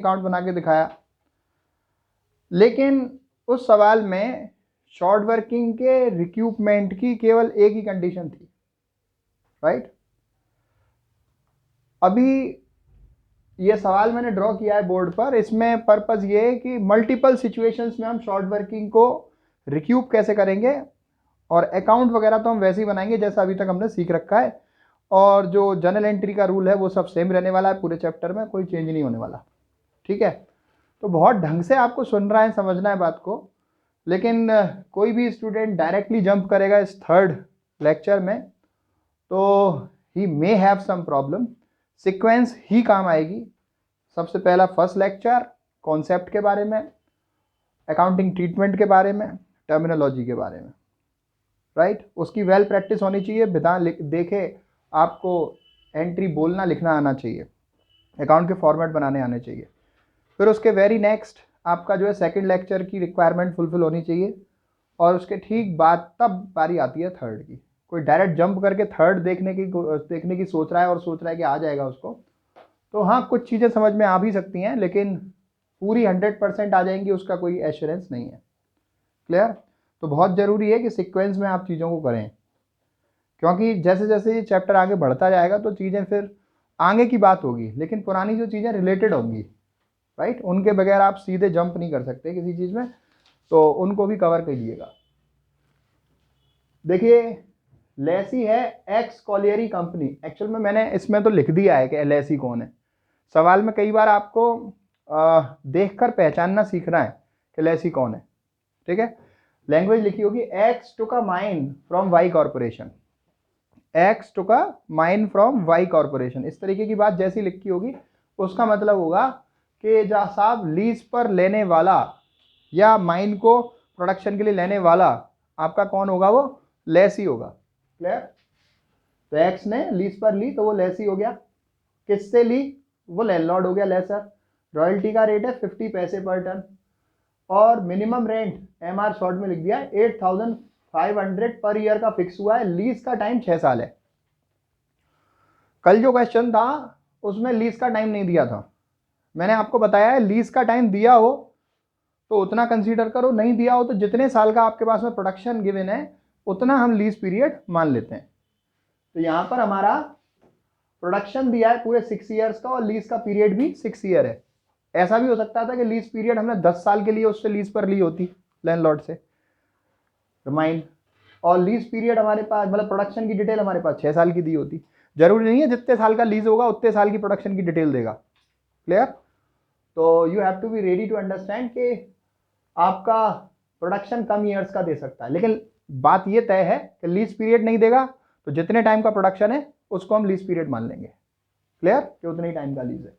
Account बना के दिखाया, लेकिन उस सवाल में शॉर्ट वर्किंग के रिक्यूपमेंट की केवल एक ही कंडीशन थी, राइट। अभी ये सवाल मैंने ड्रॉ किया है बोर्ड पर, इसमें पर्पस ये है कि मल्टीपल सिचुएशंस में हम शॉर्ट वर्किंग को रिक्यूप कैसे करेंगे, और अकाउंट वगैरह तो हम वैसे ही बनाएंगे जैसा अभी तक हमने सीख रखा है, और जो जर्नल एंट्री का रूल है वो सब सेम रहने वाला है पूरे चैप्टर में, कोई चेंज नहीं होने वाला, ठीक है। तो बहुत ढंग से आपको सुनना है, समझना है बात को, लेकिन कोई भी स्टूडेंट डायरेक्टली जंप करेगा इस थर्ड लेक्चर में तो ही may have some problem. Sequence ही काम आएगी। सबसे पहला फर्स्ट लेक्चर कॉन्सेप्ट के बारे में, अकाउंटिंग ट्रीटमेंट के बारे में, टर्मिनोलॉजी के बारे में, राइट। उसकी वेल प्रैक्टिस होनी चाहिए, बिना देखे आपको एंट्री बोलना लिखना आना चाहिए, अकाउंट के फॉर्मेट बनाने आने चाहिए। फिर उसके वेरी नेक्स्ट आपका जो है सेकंड लेक्चर की रिक्वायरमेंट फुलफिल होनी चाहिए, और उसके ठीक बाद तब बारी आती है थर्ड की। कोई डायरेक्ट जंप करके थर्ड देखने की सोच रहा है और सोच रहा है कि आ जाएगा उसको, तो हाँ कुछ चीज़ें समझ में आ भी सकती हैं, लेकिन पूरी 100% आ जाएंगी उसका कोई एश्योरेंस नहीं है। क्लियर। तो बहुत ज़रूरी है कि सीक्वेंस में आप चीज़ों को करें, क्योंकि जैसे जैसे ये चैप्टर आगे बढ़ता जाएगा तो चीज़ें फिर आगे की बात होगी, लेकिन पुरानी जो चीज़ें रिलेटेड होंगी, राइट, उनके बगैर आप सीधे जंप नहीं कर सकते किसी चीज़ में, तो उनको भी कवर कीजिएगा। देखिए लेसी है एक्स कॉलियरी कंपनी। एक्चुअल में मैंने इसमें तो लिख दिया है कि लेसी कौन है। सवाल में कई बार आपको देखकर पहचानना सीखना है कि लेसी कौन है, ठीक है। लैंग्वेज लिखी होगी X took a mine from Y corporation, X took a mine from Y corporation, इस तरीके की बात जैसी लिखी होगी उसका मतलब होगा कि जहाँ साहब लीज पर लेने वाला या माइन को प्रोडक्शन के लिए लेने वाला आपका कौन होगा, वो लेसी होगा। क्लियर। तो एक्स ने लीज पर ली तो वो लेसी हो गया। किससे ली, वो लैंडलॉर्ड हो गया लेसर। रॉयल्टी का रेट है 50 पैसे पर टन, और मिनिमम रेंट एमआर शॉर्ट में लिख दिया है 8500 पर ईयर का फिक्स हुआ है। लीज का टाइम 6 साल है। कल जो क्वेश्चन था उसमें लीज का टाइम नहीं दिया था, मैंने आपको बताया है लीज का टाइम दिया हो तो उतना कंसीडर करो, नहीं दिया हो तो जितने साल का आपके पास में प्रोडक्शन गिवन है उतना हम लीज पीरियड मान लेते हैं। तो यहां पर हमारा प्रोडक्शन दिया है पूरे 6 ईयर्स का, और लीज का पीरियड भी 6 ईयर है। ऐसा भी हो सकता था कि लीज पीरियड हमने 10 साल के लिए उससे लीज पर ली होती लैंडलॉर्ड से, रिमाइंड, और लीज पीरियड हमारे पास मतलब प्रोडक्शन की डिटेल हमारे पास 6 साल की दी होती। जरूरी नहीं है जितने साल का लीज होगा उतने साल की प्रोडक्शन की डिटेल देगा। क्लियर। तो you have to be ready to understand कि आपका प्रोडक्शन कम ईयर्स का दे सकता है, लेकिन बात ये तय है कि लीज पीरियड नहीं देगा तो जितने टाइम का प्रोडक्शन है उसको हम लीज पीरियड मान लेंगे। क्लियर, कि उतने ही टाइम का लीज है।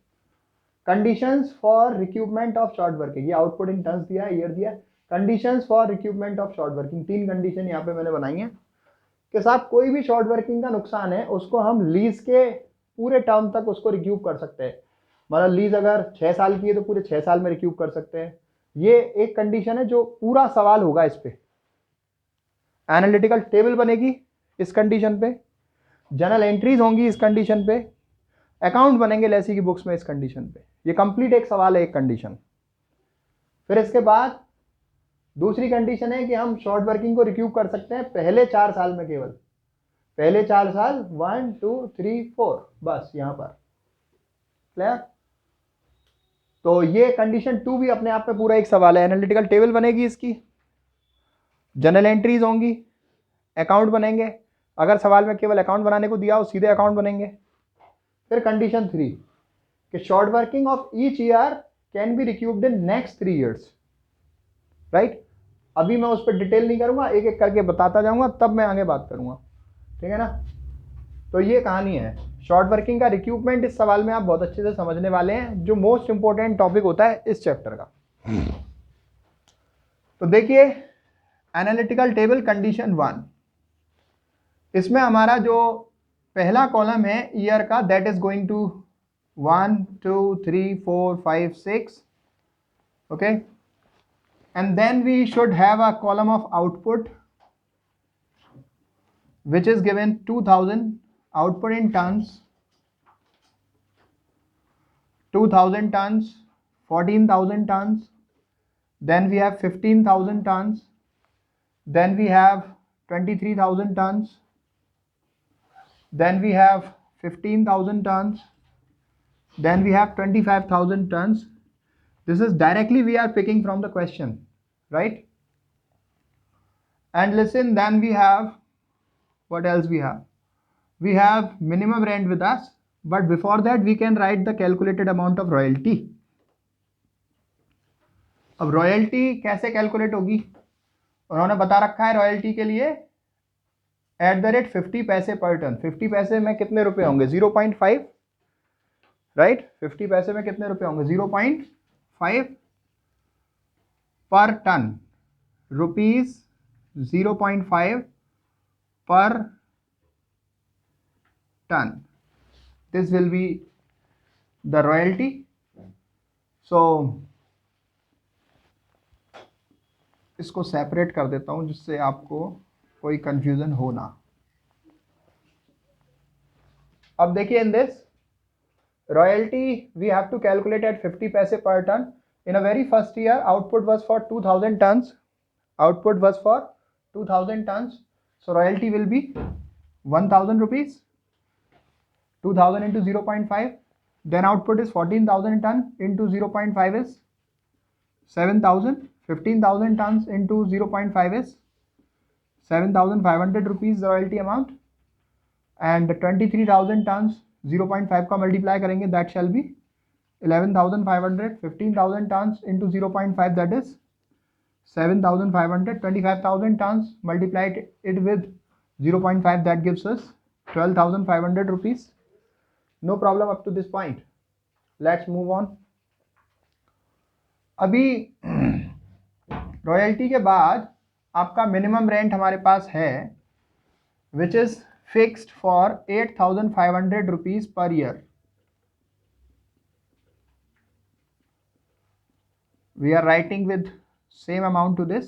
Conditions for रिक्यूपमेंट of short working, ये आउटपुट इन टन्स दिया है, ईयर दिया है। Conditions for रिक्यूपमेंट of short working, 3 condition यहाँ पे मैंने बनाई है कि साहब कोई भी शॉर्ट वर्किंग का नुकसान है उसको हम लीज के पूरे टर्म तक उसको रिक्यूप कर सकते हैं। मतलब लीज अगर 6 साल की है तो पूरे 6 साल में रिक्यूप कर सकते हैं। ये एक कंडीशन है जो पूरा सवाल होगा इस पे। एनालिटिकल टेबल बनेगी इस कंडीशन पे, जर्नल एंट्रीज होंगी इस कंडीशन पे, अकाउंट बनेंगे लेसी की बुक्स में इस कंडीशन पे। ये कंप्लीट एक सवाल है, एक कंडीशन। फिर इसके बाद दूसरी कंडीशन है कि हम शॉर्ट वर्किंग को रिक्यूप कर सकते हैं पहले 4 साल में, केवल पहले 4 साल, 1 2 3 4, बस यहां पर। क्लियर। तो ये कंडीशन 2 भी अपने आप में पूरा एक सवाल है। एनालिटिकल टेबल बनेगी इसकी, जर्नल एंट्रीज होंगी, अकाउंट बनेंगे। अगर सवाल में केवल अकाउंट बनाने को दिया हो सीधे अकाउंट बनेंगे। फिर कंडीशन 3 कि short working of each year can be रिक्यूब्ड in next 3 years, right. अभी मैं उस पर डिटेल नहीं करूंगा, एक एक करके बताता जाऊंगा, तब मैं आगे बात करूंगा, ठीक है ना। तो ये कहानी है शॉर्ट वर्किंग का रिक्यूपमेंट। इस सवाल में आप बहुत अच्छे से समझने वाले हैं, जो मोस्ट इंपॉर्टेंट टॉपिक होता है इस चैप्टर का। तो देखिए एनालिटिकल टेबल कंडीशन 1, इसमें हमारा जो पहला कॉलम है ईयर का, that is going to 1 2 3 4 5 6, okay. And then we should have a column of output which is given 2000 output in tons, 2000 tons, 14,000 tons, then we have 15,000 tons, then we have 23,000 tons, then we have 15,000 tons, then we have 25,000 tons. This is directly we are picking from the question, right? And listen, then we have, what else we have? We have minimum rent with us, but before that we can write the calculated amount of royalty. अब royalty कैसे calculate होगी? उन्होंने बता रखा है royalty के लिए at the rate 50 पैसे पर टन. 50 पैसे में कितने रुपए होंगे? 0.5, राइट? 50 पैसे में कितने रुपए होंगे? 0.5 पर ton, rupees 0.5 per ton. This will be the royalty. So इसको सेपरेट कर देता हूं जिससे आपको कोई कंफ्यूजन हो ना. अब देखिए, in this royalty we have to calculate at 50 पैसे per ton. In a very first year output was for 2000 tons. Output was for 2000 tons. So royalty will be 1000 rupees. 2000 into 0.5. Then output is 14,000 ton into 0.5 is 7,000. 15,000 tons into 0.5 is 7,500 rupees royalty amount. And 23,000 tons 0.5 का multiply करेंगे, that shall be 11,500. 15,000 tons into 0.5, that is 7,500. 25,000 tons multiplied it with 0.5, that gives us 12,500 rupees. No problem up to this point. Let's move on. अभी royalty के बाद आपका minimum rent हमारे पास है which is fixed for 8,500 rupees per year. We are writing with same amount to this,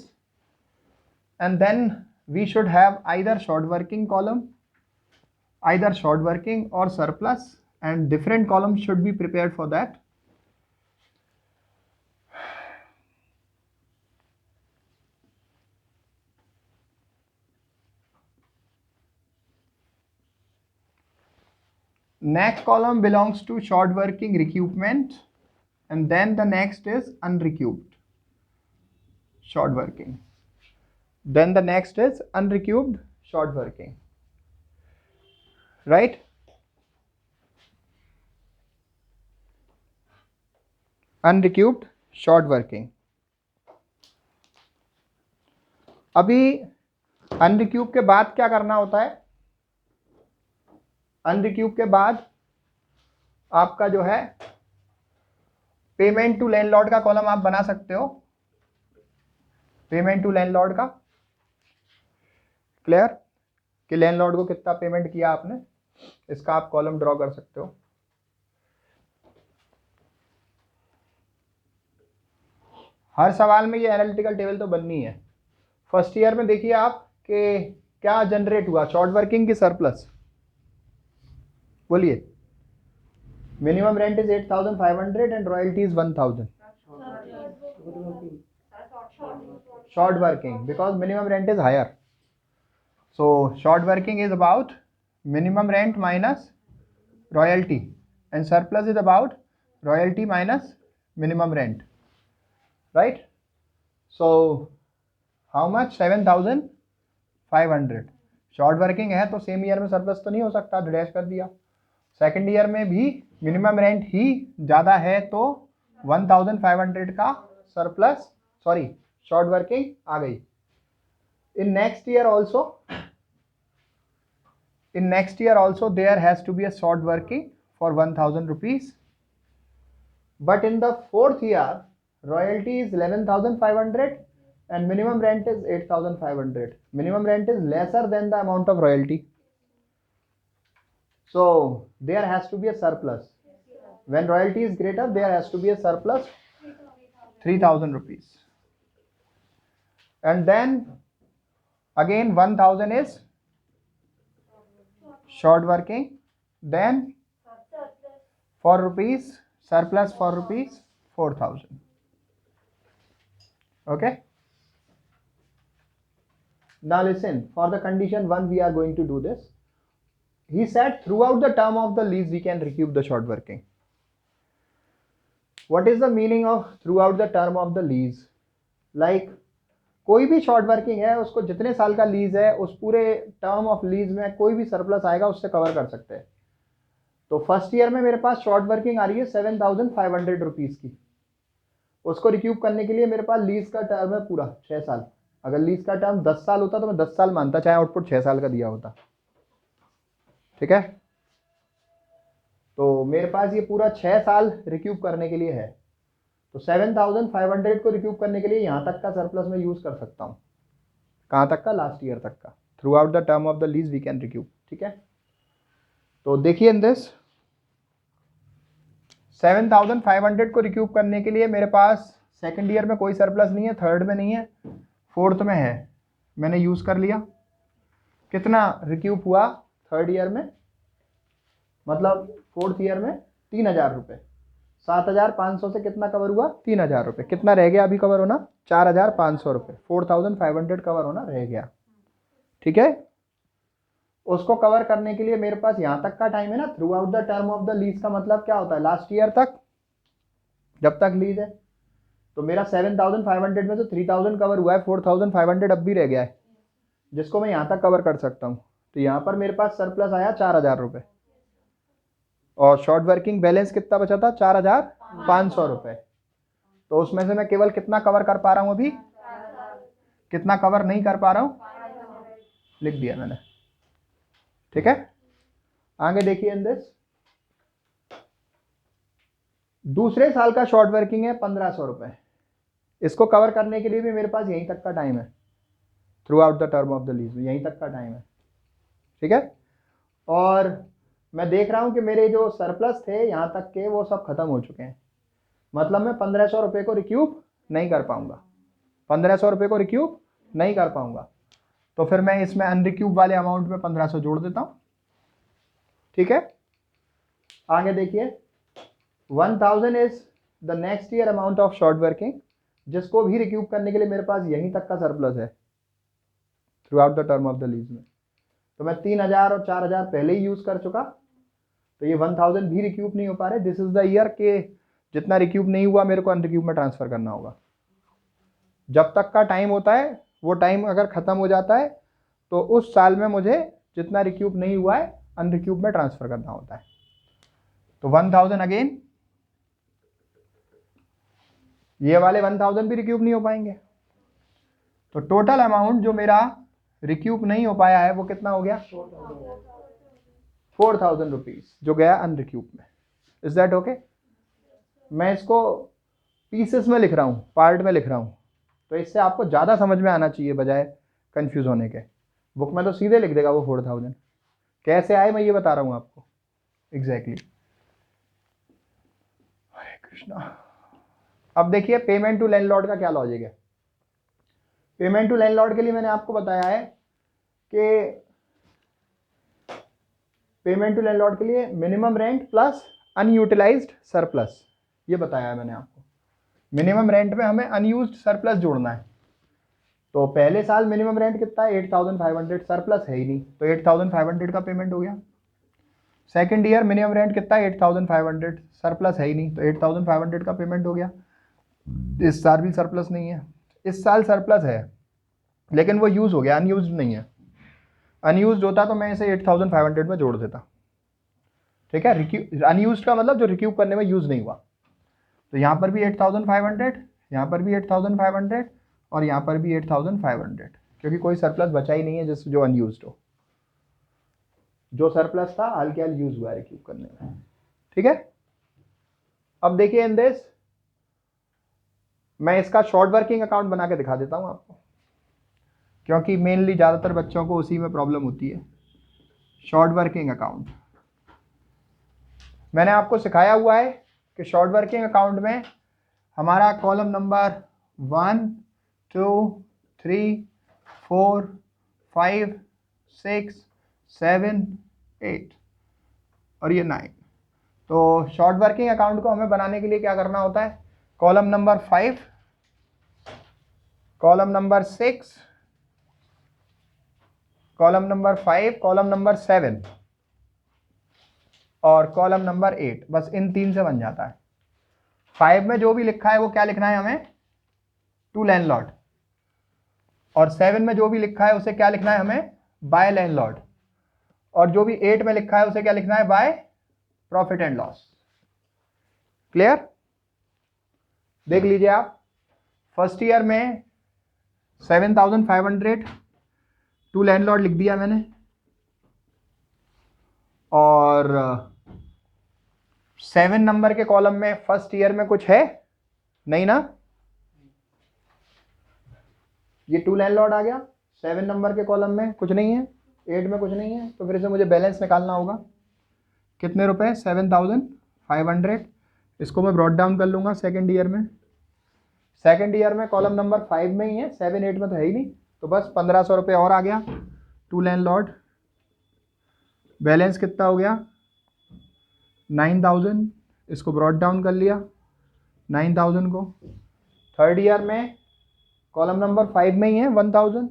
and then we should have either short working column, either short working or surplus, and different columns should be prepared for that. Next column belongs to short working recoupment, and then the next is unrecouped short working. Then the next is unrecouped short working, right? Unrecouped short working. अभी अनरिक्यूब के बाद क्या करना होता है? अनरिक्यूब के बाद आपका जो है पेमेंट टू लैंडलॉर्ड का कॉलम आप बना सकते हो. पेमेंट टू लैंडलॉर्ड का क्लियर कि लैंडलॉर्ड को कितना पेमेंट किया आपने, इसका आप कॉलम ड्रॉ कर सकते हो. हर सवाल में ये एनालिटिकल टेबल तो बननी है. फर्स्ट ईयर में देखिए आप कि क्या जनरेट हुआ, शॉर्ट वर्किंग की सरप्लस. बोलिए. Minimum rent is 8,500 and royalty is 1,000. Short working, because minimum rent is higher. So short working is about minimum rent minus royalty, and surplus is about royalty minus minimum rent, right? So how much? 7,500. Short working है तो same year में surplus तो नहीं हो सकता, dash कर दिया. Second year में भी मिनिमम रेंट ही ज़्यादा है तो 1,500 का सरप्लस, सॉरी शॉर्ट वर्किंग आ गई. In next year also there has to be a short working for 1,000 rupees. But in the fourth year royalty is 11,500 and minimum rent is 8,500. Minimum rent is lesser than the amount of royalty, so there has to be a surplus. When royalty is greater, there has to be a surplus 3,000 rupees. And then again 1,000 is short working, then for rupees surplus for rupees 4,000. Okay. Now listen, for the condition 1 we are going to do this. He said throughout the term of the lease we can recoup the short working. What is the meaning of throughout the term of the lease? Like कोई भी short working है उसको जितने साल का lease है उस पूरे टर्म ऑफ लीज में कोई भी सरप्लस आएगा उससे कवर कर सकते हैं. तो फर्स्ट ईयर में मेरे पास शॉर्ट वर्किंग आ रही है 7,500 रुपीज़ की. उसको रिक्यूब करने के लिए मेरे पास लीज का टर्म है पूरा 6 साल. अगर लीज का टर्म 10 साल होता तो मैं 10 साल मानता, चाहे आउटपुट 6 साल का दिया होता. ठीक है. तो मेरे पास ये पूरा 6 साल रिक्यूब करने के लिए है. तो 7,500 को रिक्यूब करने के लिए यहाँ तक का सरप्लस मैं यूज़ कर सकता हूँ. कहाँ तक का? लास्ट ईयर तक का. Throughout the term of the lease we can recoup. ठीक है. तो देखिए इन दिस 7,500 को रिक्यूब करने के लिए मेरे पास सेकंड ईयर में कोई सरप्लस नहीं है, थर्ड में नहीं है, फोर्थ में है. मैंने यूज़ कर लिया. कितना रिक्यूब हुआ थर्ड ईयर में? मतलब फोर्थ ईयर में 3,000 रुपये. 7,500 से कितना कवर हुआ? 3,000 रुपये. कितना रह गया अभी कवर होना? 4,500 रुपये. 4,500 कवर होना रह गया. ठीक है. उसको कवर करने के लिए मेरे पास यहाँ तक का टाइम है ना. Through out the term of the lease का मतलब क्या होता है? लास्ट ईयर तक, जब तक लीज है. तो मेरा 7,500 में तो 3,000 कवर हुआ है, 4,500 अब भी रह गया है जिसको मैं यहाँ तक कवर कर सकता हूँ. तो यहाँ पर मेरे पास सरप्लस आया 4,000 रुपये और शॉर्ट वर्किंग बैलेंस कितना बचा था? 4,500 रुपये. तो उसमें से मैं केवल कितना कवर कर पा रहा हूँ अभी? कितना कवर नहीं कर पा रहा हूँ? लिख दिया मैंने. ठीक है. आगे देखिए इन दिस दूसरे साल का शॉर्ट वर्किंग है 1,500 रुपये. इसको कवर करने के लिए भी मेरे पास यहीं तक का टाइम है. Through out the term of the lease यहीं तक का टाइम है. ठीक है. और मैं देख रहा हूं कि मेरे जो सरप्लस थे यहाँ तक के वो सब खत्म हो चुके हैं. मतलब मैं 1,500 रुपये को रिक्यूब नहीं कर पाऊंगा. 1,500 रुपये को रिक्यूब नहीं कर पाऊंगा. तो फिर मैं इसमें अनरिक्यूब वाले अमाउंट में 1,500 जोड़ देता हूँ. ठीक है. आगे देखिए 1,000 is the next year amount of short working, जिसको भी रिक्यूब करने के लिए मेरे पास यहीं तक का सरप्लस है through out the term of the lease में. तो मैं 3,000 और 4,000 पहले ही यूज़ कर चुका. तो ये 1,000 भी रिक्यूब नहीं हो पा रहे. दिस इज द ईयर के जितना रिक्यूब नहीं हुआ मेरे को अनरिक्यूब में ट्रांसफ़र करना होगा. जब तक का टाइम होता है वो टाइम अगर ख़त्म हो जाता है तो उस साल में मुझे जितना रिक्यूब नहीं हुआ है अनरिक्यूब में ट्रांसफ़र करना होता है. तो 1,000 अगेन, ये वाले 1,000 भी रिक्यूब नहीं हो पाएंगे. तो टोटल अमाउंट जो मेरा रिक्यूब नहीं हो पाया है वो कितना हो गया? 4,000 रुपीज़ जो गया अनरिक्यूब में. Is that okay? मैं इसको पीसेस में लिख रहा हूँ, पार्ट में लिख रहा हूँ, तो इससे आपको ज़्यादा समझ में आना चाहिए बजाय कंफ्यूज होने के. बुक में तो सीधे लिख देगा वो 4,000. कैसे आए मैं ये बता रहा हूँ आपको. एग्जैक्टली. हरे कृष्णा. अब देखिए पेमेंट टू लैंडलॉर्ड का क्या लॉजिक है. पेमेंट टू लैंडलॉर्ड के लिए मैंने आपको बताया है कि पेमेंट टू लैंडलॉर्ड के लिए minimum rent plus unutilised surplus, ये बताया है मैंने आपको. मिनिमम रेंट में हमें अनयूज्ड सरप्लस जोड़ना है. तो पहले साल मिनिमम रेंट कितना है? 8,500. सरप्लस है ही नहीं तो 8,500 का पेमेंट हो गया. सेकंड ईयर मिनिमम रेंट कितना है? 8,500. सरप्लस है ही नहीं तो 8,500 का पेमेंट हो गया. इस साल भी सरप्लस नहीं है. इस साल सरप्लस है लेकिन वो यूज़ हो गया, अनयूज नहीं है. अनयूज होता तो मैं इसे 8,500 में जोड़ देता. ठीक है. अनयूज का मतलब जो रिक्यूब करने में यूज़ नहीं हुआ. तो यहाँ पर भी 8,500, यहाँ पर भी 8,500 और यहाँ पर भी 8,500, क्योंकि कोई सरप्लस बचा ही नहीं है जो अनयूज हो. जो सरप्लस था हाल के हाल यूज हुआ है रिक्यूब करने में. ठीक है. अब देखिए इन दिस मैं इसका शॉर्ट वर्किंग अकाउंट बना के दिखा देता हूँ आपको, क्योंकि मेनली ज़्यादातर बच्चों को उसी में प्रॉब्लम होती है. शॉर्ट वर्किंग अकाउंट मैंने आपको सिखाया हुआ है कि शॉर्ट वर्किंग अकाउंट में हमारा कॉलम नंबर 1, 2, 3, 4, 5, 6, 7, 8 और ये 9. तो शॉर्ट वर्किंग अकाउंट को हमें बनाने के लिए क्या करना होता है? Column number 5, column number 6, column number 5, column number 7 और कॉलम नंबर 8, बस इन 3 से बन जाता है। 5 में जो भी लिखा है वो क्या लिखना है हमें, टू लैंडलॉर्ड, और 7 में जो भी लिखा है उसे क्या लिखना है हमें, बाय लैंडलॉर्ड, और जो भी 8 में लिखा है उसे क्या लिखना है, by profit and loss. Clear? देख लीजिए आप, फर्स्ट ईयर में 7,500 टू लैंडलॉर्ड लिख दिया मैंने, और 7 नंबर के कॉलम में फर्स्ट ईयर में कुछ है नहीं ना, ये टू लैंडलॉर्ड आ गया। 7 नंबर के कॉलम में कुछ नहीं है, 8 में कुछ नहीं है, तो फिर से मुझे बैलेंस निकालना होगा। कितने रुपए, 7,500। इसको मैं ब्रॉड डाउन कर लूंगा सेकेंड ईयर में। सेकेंड ईयर में कॉलम नंबर 5 में ही है, 7 8 में तो है ही नहीं, तो बस 1,500 रुपये और आ गया टू लैंडलॉर्ड। बैलेंस कितना हो गया, 9,000। इसको ब्रॉड डाउन कर लिया 9,000 को। थर्ड ईयर में कॉलम नंबर 5 में ही है 1,000,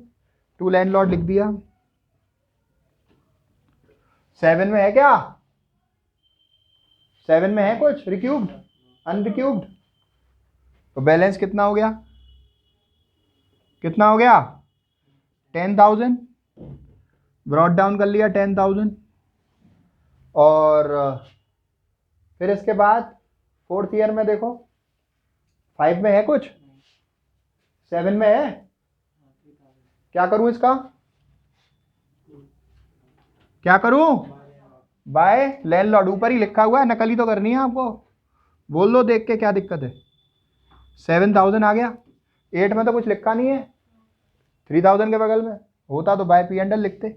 टू लैंडलॉर्ड लिख दिया। 7 में है क्या, 7 में है कुछ रिक्यूब्ड, अनरिक्यूब्ड, तो बैलेंस कितना हो गया, कितना हो गया, 10,000। ब्रॉड डाउन कर लिया 10,000। और फिर इसके बाद फोर्थ ईयर में देखो, 5 में है कुछ, 7 में है, क्या करूं इसका, क्या करूं, बाय लैंडलॉर्ड। ऊपर ही लिखा हुआ है, नकली तो करनी है आपको, बोल दो देख के क्या दिक्कत है। 7,000 आ गया, 8 में तो कुछ लिखा नहीं है, 3,000 के बगल में होता तो बाय पी एंडल लिखते।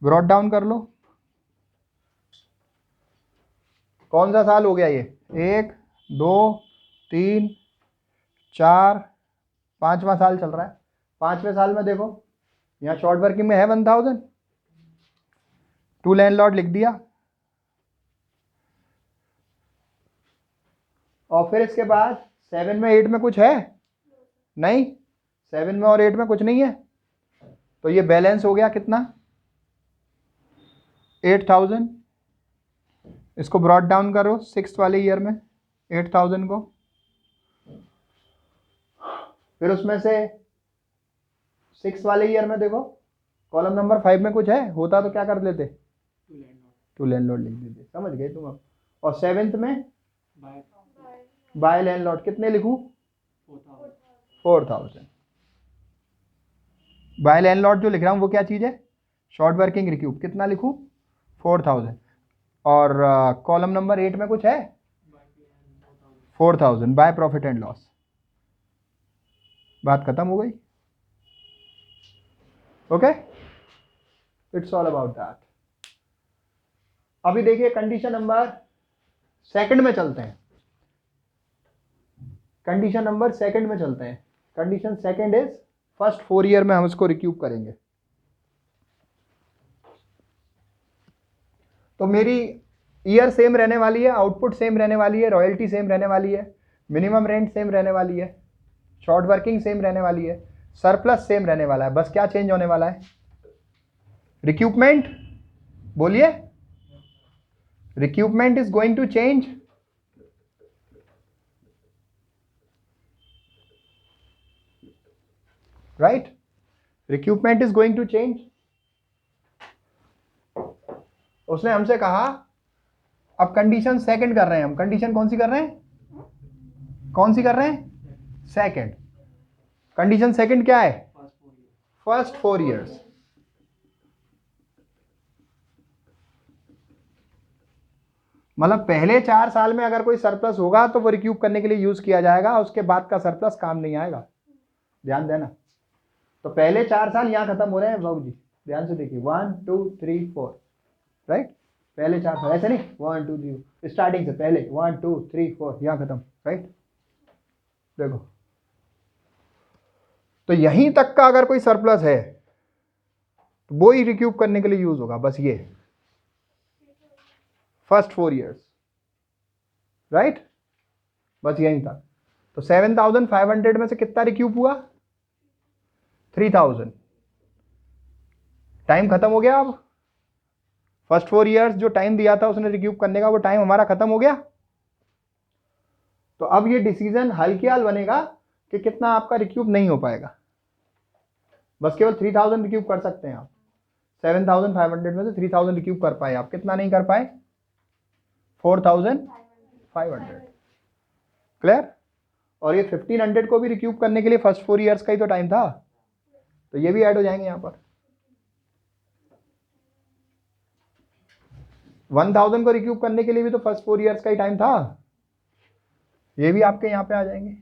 ब्रॉड डाउन कर लो, कौन सा साल हो गया ये, 1 2 3 4 5वां साल चल रहा है। 5वें साल में देखो, यहाँ शॉर्ट वर्किंग में है 1,000, टू लैंडलॉर्ड लिख दिया। और फिर इसके बाद 7 में 8 में कुछ है नहीं, 7 में और 8 में कुछ नहीं है, तो ये बैलेंस हो गया कितना, 8,000। इसको ब्रॉड डाउन करो 6th वाले ईयर में 8,000 को। फिर उसमें से 6 वाले ईयर में देखो, कॉलम नंबर 5 में कुछ है, होता तो क्या कर लेते, टू लैंडलॉर्ड लिख देते, समझ गए तुम अब। और 7th में बाय लैंडलॉर्ड, कितने लिखूं, 4,000। बाय लैंडलॉर्ड जो लिख रहा हूं वो क्या चीज़ है, शॉर्ट वर्किंग रिक्यूब, कितना लिखूं, 4,000। और कॉलम नंबर 8 में कुछ है, 4,000 बाय प्रॉफिट एंड लॉस। बात खत्म हो गई। Okay, it's all about that. अभी देखिए कंडीशन नंबर सेकंड में चलते हैं, कंडीशन नंबर सेकंड में चलते हैं। Condition second is first 4 year में हम इसको रिक्यूब करेंगे। तो मेरी ईयर सेम रहने वाली है, आउटपुट सेम रहने वाली है, रॉयल्टी सेम रहने वाली है, मिनिमम रेंट सेम रहने वाली है, शॉर्ट वर्किंग सेम रहने वाली है, सरप्लस सेम रहने वाला है। बस क्या चेंज होने वाला है, रिक्यूपमेंट, बोलिए, recoupment is going to change, right, recoupment is going to change. उसने हमसे कहा, अब कंडीशन सेकंड कर रहे हैं हम, कंडीशन कौन सी कर रहे हैं, कौन सी कर रहे हैं, सेकंड। कंडीशन सेकंड क्या है, फर्स्ट 4 ईयर्स। मतलब पहले 4 साल में अगर कोई सरप्लस होगा तो वो रिक्यूब करने के लिए यूज किया जाएगा, उसके बाद का सरप्लस काम नहीं आएगा, ध्यान देना। तो पहले 4 साल यहां खत्म हो रहे हैं बाबू जी, ध्यान से देखिए, 1 2 3 4, राइट, पहले 4 साल, ऐसे नहीं 1 2 3 स्टार्टिंग से पहले 1 2 3 4 यहां खत्म, राइट। देखो, तो यहीं तक का अगर कोई सरप्लस है तो वो ही रिक्यूब करने के लिए यूज होगा, बस ये फर्स्ट 4 ईयर्स, राइट, बस यहीं तक। तो 7,500 में से कितना रिक्यूब हुआ? 3,000। टाइम खत्म हो गया। अब फर्स्ट 4 ईयर्स जो टाइम दिया था उसने रिक्यूब करने का, वो टाइम हमारा खत्म हो गया। तो अब ये डिसीजन हल्की-हाल बनेगा कि कितना आपका रिक्यूब नहीं हो पाएगा। बस केवल 3,000 रिक्यूब कर सकते हैं आप। 7,500 में से 3,000 रिक्यूब कर पाए आप। कितना नहीं कर पाए? 4,500। क्लियर? और ये 1,500 को भी रिक्यूब करने के लिए फर्स्ट 4 ईयर्स का ही तो टाइम था, तो ये भी ऐड हो जाएंगे यहाँ पर। 1,000 को रिक्यूब करने के लिए भी तो फर्स्ट 4 ईयर्स का ही टाइम था, ये भी आपके यहाँ पे आ जाएंगे।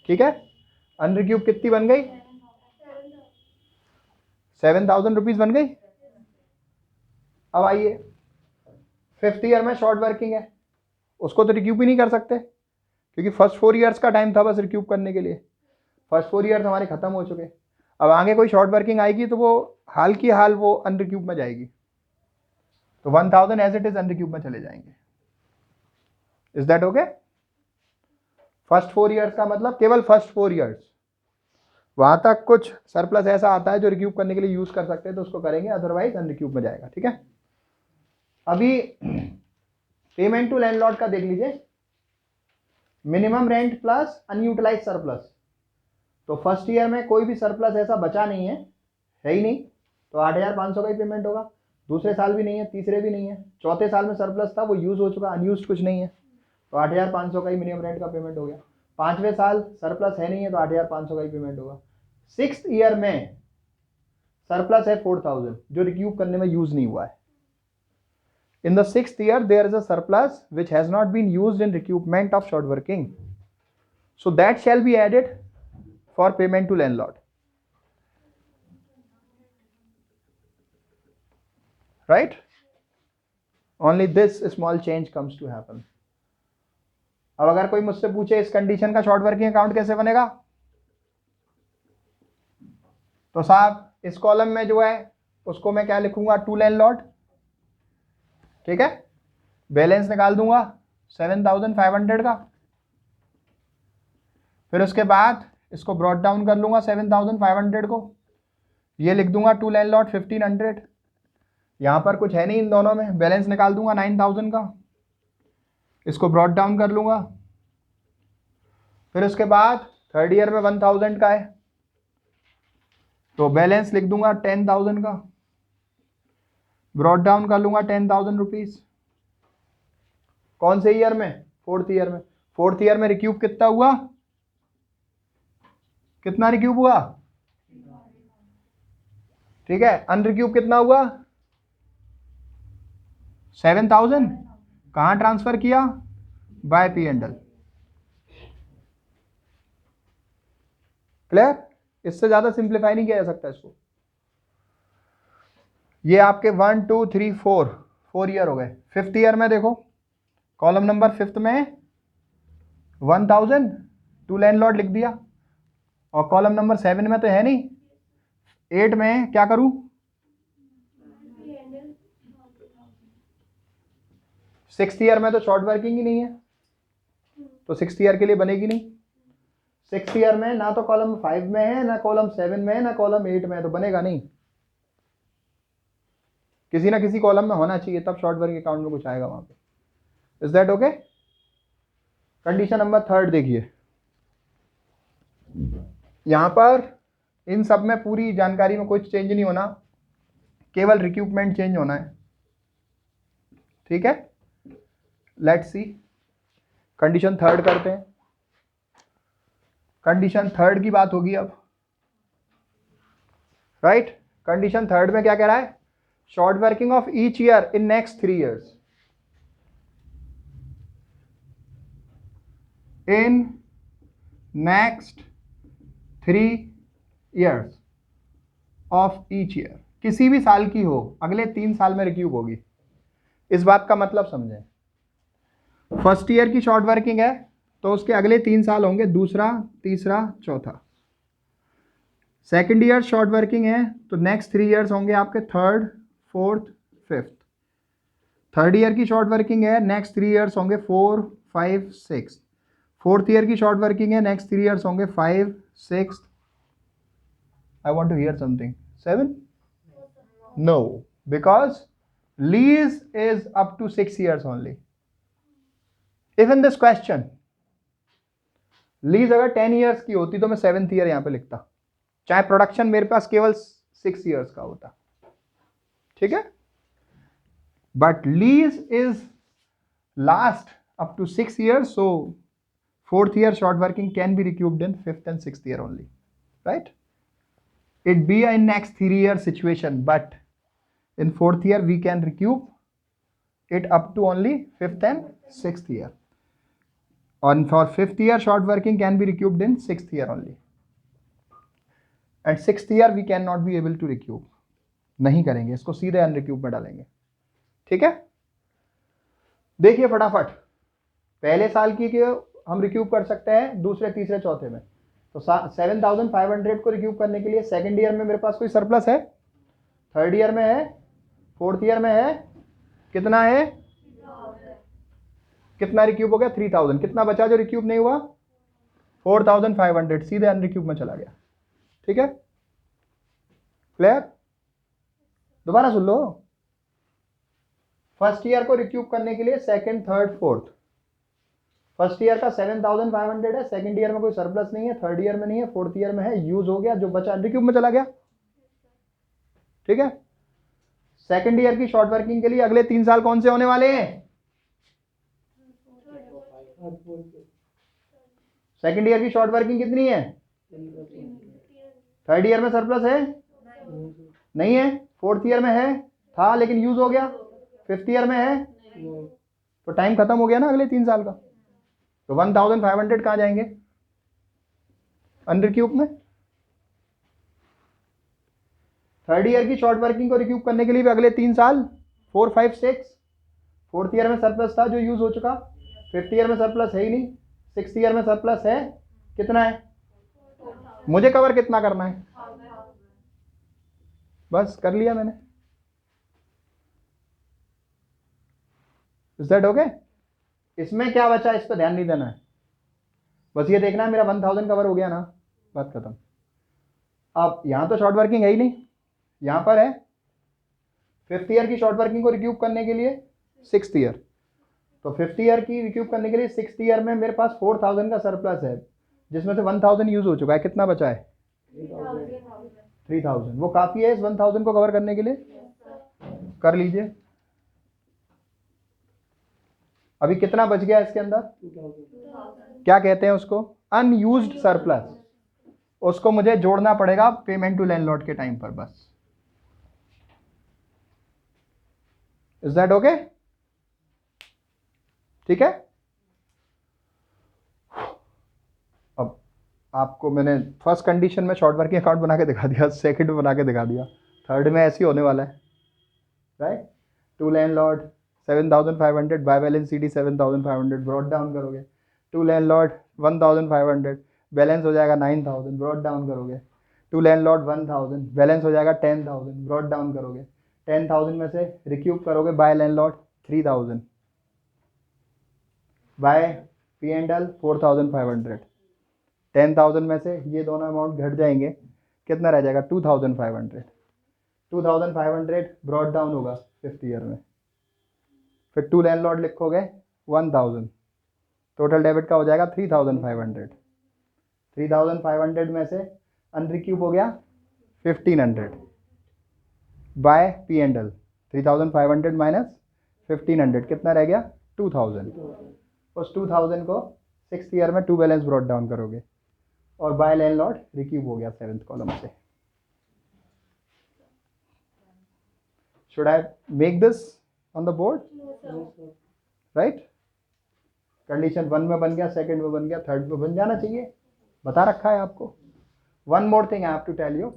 ठीक है? अनरिक्यूब कितनी बन गई? 7,000 रुपीज बन गई। अब आइए, 5th ईयर में शॉर्ट वर्किंग है, उसको तो रिक्यूब ही नहीं कर सकते क्योंकि फर्स्ट 4 ईयर्स का टाइम था बस रिक्यूब करने के लिए। फर्स्ट 4 ईयर्स हमारे खत्म हो चुके। अब आगे कोई शॉर्ट वर्किंग आएगी तो वो हाल की हाल वो अनरिक्यूब में जाएगी, तो 1,000 एज इट इज अनरिक्यूब में चले जाएंगे। Is that okay? First 4 years का मतलब केवल फर्स्ट 4 ईयर्स, वहां तक कुछ सरप्लस ऐसा आता है जो रिक्यूब करने के लिए यूज कर सकते हैं तो उसको करेंगे, अदरवाइज अनरिक्यूब में जाएगा। ठीक है? अभी पेमेंट टू लैंडलॉर्ड का देख लीजिए, minimum rent plus unutilise surplus. तो फर्स्ट ईयर में कोई भी सरप्लस ऐसा बचा नहीं है ही नहीं, तो 8,500 का ही पेमेंट होगा। दूसरे साल भी नहीं है, तीसरे भी नहीं है, चौथे साल में सरप्लस था वो यूज हो चुका, अनयूज कुछ नहीं है, तो 8,500 का ही मिनिमम रेंट का पेमेंट हो गया। 5वें साल सरप्लस है नहीं है तो 8,500 का ही पेमेंट होगा। 6th ईयर में सरप्लस है 4,000 जो रिक्यूब करने में यूज नहीं हुआ है। In the 6th year, there is a surplus which has not been used in recoupment of short working. So that shall be added for payment to landlord. Right? Only this small change comes to happen. अब अगर कोई मुझसे पूछे इस condition का short working account कैसे बनेगा, तो साहब इस कॉलम में जो है उसको मैं क्या लिखूंगा? To landlord. ठीक है? बैलेंस निकाल दूंगा 7,500 का, फिर उसके बाद इसको ब्रॉड डाउन कर लूंगा 7,500 को, ये लिख दूंगा टू लैंडलॉर्ड 1,500। यहां पर कुछ है नहीं इन दोनों में, बैलेंस निकाल दूंगा 9,000 का, इसको ब्रॉड डाउन कर लूंगा। फिर उसके बाद थर्ड ईयर में 1,000 का है तो बैलेंस लिख दूंगा 10,000 का, ब्रॉड डाउन कर लूंगा 10,000 रुपीज। कौन से ईयर में? 4th ईयर में। 4th ईयर में रिक्यूब कितना हुआ? कितना रिक्यूब हुआ? ठीक है? अनरिक्यूब कितना हुआ? 7,000। कहां ट्रांसफर किया? By P&L। क्लियर? इससे ज्यादा सिंप्लीफाई नहीं किया जा सकता इसको। ये आपके 1 2 3 4 ईयर हो गए। 5th ईयर में देखो, कॉलम नंबर 5th में 1,000 टू लैंडलॉर्ड लिख दिया, और कॉलम नंबर 7 में तो है नहीं, 8 में क्या करूं? सिक्स्थ ईयर में तो शॉर्ट वर्किंग ही नहीं है, तो 6th ईयर के लिए बनेगी नहीं। 6th ईयर में ना तो कॉलम 5 में है, ना कॉलम 7 में है, ना कॉलम 8 में है, तो बनेगा नहीं। किसी ना किसी कॉलम में होना चाहिए, तब शॉर्ट वर्किंग अकाउंट में कुछ आएगा वहां पे। Is that okay? Condition number 3 देखिए, यहां पर इन सब में पूरी जानकारी में कुछ चेंज नहीं होना, केवल रिक्यूपमेंट चेंज होना है। ठीक है? लेट्स सी, कंडीशन 3 करते हैं। कंडीशन 3 की बात होगी अब, राइट? कंडीशन 3 में क्या कह रहा है? Short working of each year in next 3 years. In next 3 years of each year, किसी भी साल की हो, अगले 3 साल में रिक्यूब होगी। इस बात का मतलब समझें, फर्स्ट ईयर की शॉर्ट वर्किंग है तो उसके अगले 3 साल होंगे, दूसरा, तीसरा, चौथा। सेकेंड ईयर शॉर्ट वर्किंग है तो नेक्स्ट 3 ईयर्स होंगे आपके 3rd, 4th, 5th। Third year की शॉर्ट वर्किंग है, नेक्स्ट 3 ईयर्स होंगे 4, 5 6, फोर्थ ईयर की शॉर्ट वर्किंग है, नेक्स्ट 3 ईयर्स होंगे 5 6, I want to hear something 7, no, because lease is up to 6 years only. If in this question lease अगर 10 years की होती तो मैं 7th ईयर यहां पे लिखता, चाहे प्रोडक्शन मेरे पास केवल 6 ईयर्स का होता. ठीक है, but lease is last up to 6 years, so fourth year short working can be recouped in 5th and 6th year only, right? It be a next 3 year situation, but in 4th year we can recoup it up to only 5th and 6th year. And for 5th year short working can be recouped in 6th year only, and 6th year we cannot be able to recoup. नहीं करेंगे इसको, सीधे अनरिक्यूब में डालेंगे. ठीक है, देखिए फटाफट, पहले साल की हम रिक्यूब कर सकते हैं दूसरे तीसरे चौथे में. तो 7,500 को रिक्यूब करने के लिए सेकंड ईयर में मेरे पास कोई सरप्लस है, थर्ड ईयर में है, फोर्थ ईयर में है, कितना है, कितना रिक्यूब हो गया 3,000, कितना बचा जो रिक्यूब नहीं हुआ 4,500, सीधे अनरिक्यूब में चला गया. ठीक है, क्लियर? दोबारा सुन लो, फर्स्ट ईयर को रिक्यूब करने के लिए second third fourth, first year का 7,500 है, सेकंड ईयर में कोई सरप्लस नहीं है, थर्ड ईयर में नहीं है, फोर्थ ईयर में है, यूज हो गया, जो बचा अनरिक्यूब में चला गया. ठीक है, सेकंड ईयर की शॉर्ट वर्किंग के लिए अगले 3 साल कौन से होने वाले हैं? सेकंड ईयर की शॉर्ट वर्किंग कितनी है? थर्ड ईयर में सरप्लस है? नहीं है. फोर्थ ईयर में है, था लेकिन यूज हो गया. फिफ्थ ईयर में है, तो टाइम खत्म हो गया ना अगले 3 साल का. तो 1,500 कहां जाएंगे? अनरिक्यूब में. थर्ड ईयर की शॉर्ट वर्किंग को रिक्यूब करने के लिए भी अगले 3 साल 4 5 6, फोर्थ ईयर में सरप्लस था जो यूज हो चुका, फिफ्थ ईयर में सरप्लस है ही नहीं, सिक्स्थ ईयर में सरप्लस है, कितना है, मुझे कवर कितना करना है, बस कर लिया मैंने. Is that okay? इसमें क्या बचा इस पर ध्यान नहीं देना है, बस ये देखना है मेरा 1,000 कवर हो गया ना, बात खत्म. अब यहां तो शॉर्ट वर्किंग है ही नहीं, यहां पर है फिफ्थ ईयर की शॉर्ट वर्किंग को रिक्यूब करने के लिए सिक्स्थ ईयर. तो फिफ्थ ईयर की रिक्यूब करने के लिए सिक्स्थ ईयर में मेरे पास 4,000 का सरप्लस है, जिसमें से 1,000 यूज हो चुका है. कितना बचा है? 3,000. वो काफी है इस 1,000 को कवर करने के लिए? कर लीजिए. अभी कितना बच गया इसके अंदर? क्या कहते हैं उसको? Unused surplus. उसको मुझे जोड़ना पड़ेगा पेमेंट टू लैंडलॉर्ड के टाइम पर, बस. Is that okay? ठीक है. अब आपको मैंने फर्स्ट कंडीशन में शॉर्ट वर्किंग अकाउंट बना के दिखा दिया, सेकंड में बना के दिखा दिया, थर्ड में ऐसे ही होने वाला है, right? To landlord 7,500, by balance CD 7,500, brought down करोगे. टू लैंडलॉर्ड 1,500, बैलेंस हो जाएगा 9,000, ब्रॉड डाउन करोगे. टू लैंडलॉर्ड 1,000, बैलेंस हो जाएगा 10,000, ब्रॉड डाउन करोगे. 10,000 में से रिक्यूब करोगे by landlord 3,000, by P and L 4,500. 10,000 में से ये दोनों अमाउंट घट जाएंगे, कितना रह जाएगा? 2,500. 2,500 ब्रॉड डाउन होगा फिफ्थ ईयर में. फिर टू लैंडलॉर्ड लिखोगे 1,000, टोटल डेबिट का हो जाएगा 3,500. 3,500 में से अनरिक्यूब हो गया 1,500 bye P and L. 3,500 minus 1,500 कितना रह गया? 2,000. उस 2,000 को सिक्स्थ ईयर में टू बैलेंस ब्रॉड डाउन करोगे और बाय लैंडलॉर्ड रिक्यूब हो गया 7th कॉलम से. Should I make this on the board? Right? Condition 1 में बन गया, सेकंड में बन गया, थर्ड में बन जाना चाहिए, बता रखा है आपको. One more thing I have to tell you,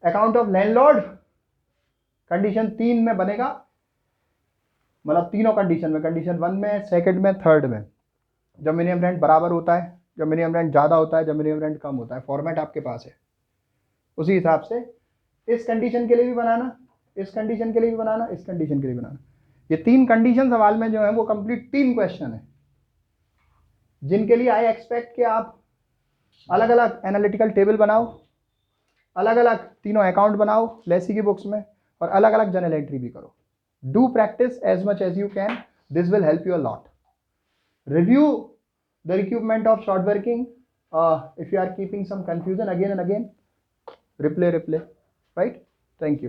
account of landlord condition 3 में बनेगा, मतलब तीनों कंडीशन में, कंडीशन 1 में, सेकंड में, थर्ड में, जब मिनिमम रेंट बराबर होता है, जब मिनिमम रेंट ज़्यादा होता है, जब मिनिमम रेंट कम होता है. फॉर्मेट आपके पास है, उसी हिसाब से इस कंडीशन के लिए भी बनाना, इस कंडीशन के लिए भी बनाना, इस कंडीशन के लिए बनाना. ये 3 कंडीशन सवाल में जो है वो कंप्लीट 3 क्वेश्चन है. जिनके लिए आई एक्सपेक्ट कि आप अलग अलग एनालिटिकल टेबल बनाओ, अलग अलग तीनों अकाउंट बनाओ लेसी की बुक्स में, और अलग अलग जर्नल एंट्री भी करो. Do practice as much as you can, this will help you a lot. Review the requirement of short working. If you are keeping some confusion again and again, replay, right? Thank you.